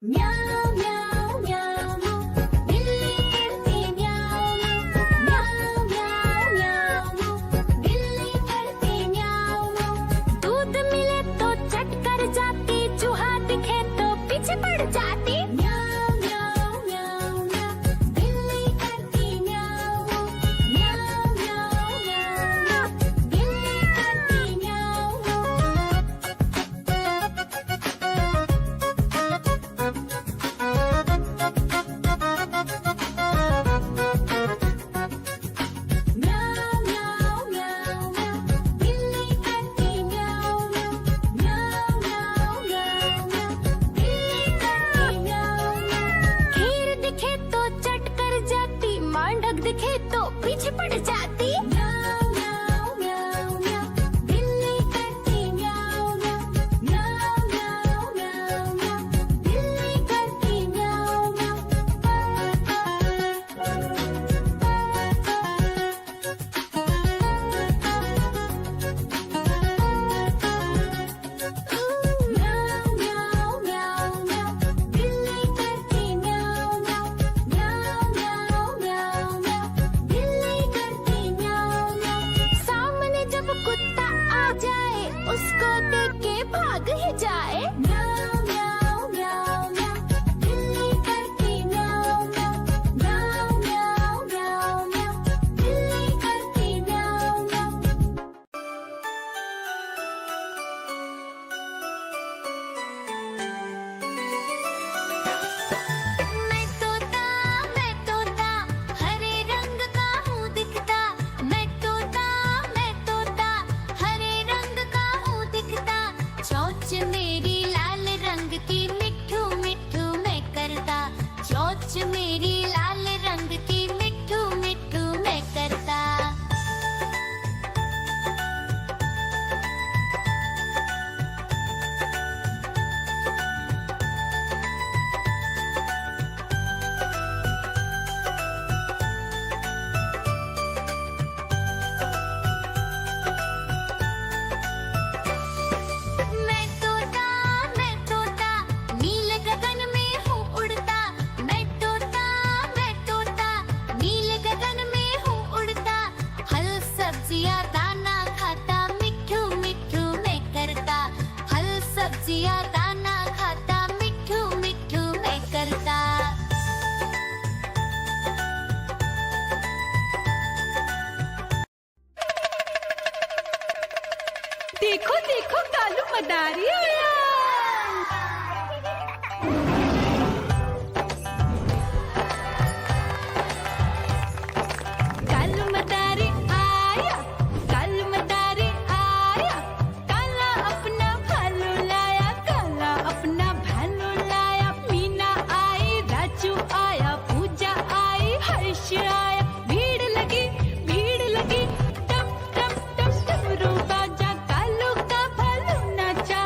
म्याऊं म्याऊं म्याऊं बिल्ली करती म्याऊं म्याऊं म्याऊं म्याऊं बिल्ली करती म्याऊं। दूध मिले तो चट कर जाती, चूहा दिखे तो पीछे पड़ जाती। म्याऊं म्याऊं म्याऊं म्याऊं बिल्ली करती म्याऊं म्याऊं म्याऊं म्याऊं बिल्ली करती म्याऊं। म्याऊं म्याऊं म्याऊं म्याऊं बिल्ली करती म्याऊं म्याऊं म्याऊं म्याऊं म्याऊं बिल्ली करती म्याऊं। खीर दिखे तो चट कर जाती, मांडक दिखे तो पीछे पड़ जाती। म्याऊं म्याऊं म्याऊं म्याऊं बिल्ली करती म्याऊं म्याऊं म्याऊं म्याऊं म्याऊं बिल्ली करती म्याऊं म्याऊं म्याऊं म्याऊं म्याऊं बिल्ली करती म्याऊं म्याऊं म्याऊं म्याऊं म्याऊं बिल्ली करती म्याऊं। सामने जब कुत्ता आ जाए, उसको देख के भाग ही जाए। म्याऊं म्याऊं म्याऊं म्याऊं बिल्ली करती म्याऊं म्याऊं म्याऊं म्याऊं म्याऊं बिल्ली करती म्याऊं म्याऊं। मैं तोता हरे रंग का हूँ दिखता। मैं तोता हरे रंग का हूँ दिखता। चोंच मेरी लाल रंग की, मिट्ठू मिट्ठू मैं करता। चोंच मेरी लाल रंग की, मिट्ठू मिट्ठू मैं करता। मैं तोता नीले गगन में हूँ उड़ता। मैं तोता नीले गगन में हूँ उड़ता। फल सब्जियाँ दाना खाता, मिट्ठू मिट्ठू मैं करता। फल सब्जियाँ दाना खाता, मिट्ठू मिट्ठू मैं करता। देखो देखो कालू मदारी आया। कालू मदारी आया, कालू मदारी आया। काला अपना भालू लाया, काला अपना भालू लाया। मीना आई, राजू आया, पूजा आई, हर्ष आया। भीड़ लगी डम डम डम डमरू बाजा। कालू का भालू नाचा,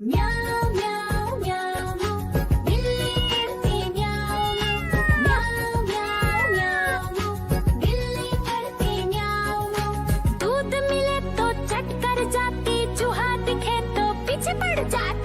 म्याऊं म्याऊं म्याऊं बिल्ली करती म्याऊं म्याऊं म्याऊं म्याऊं बिल्ली करती म्याऊं दूध मिले तो चट कर जाती चूहा दिखे तो पीछे पड़ जाती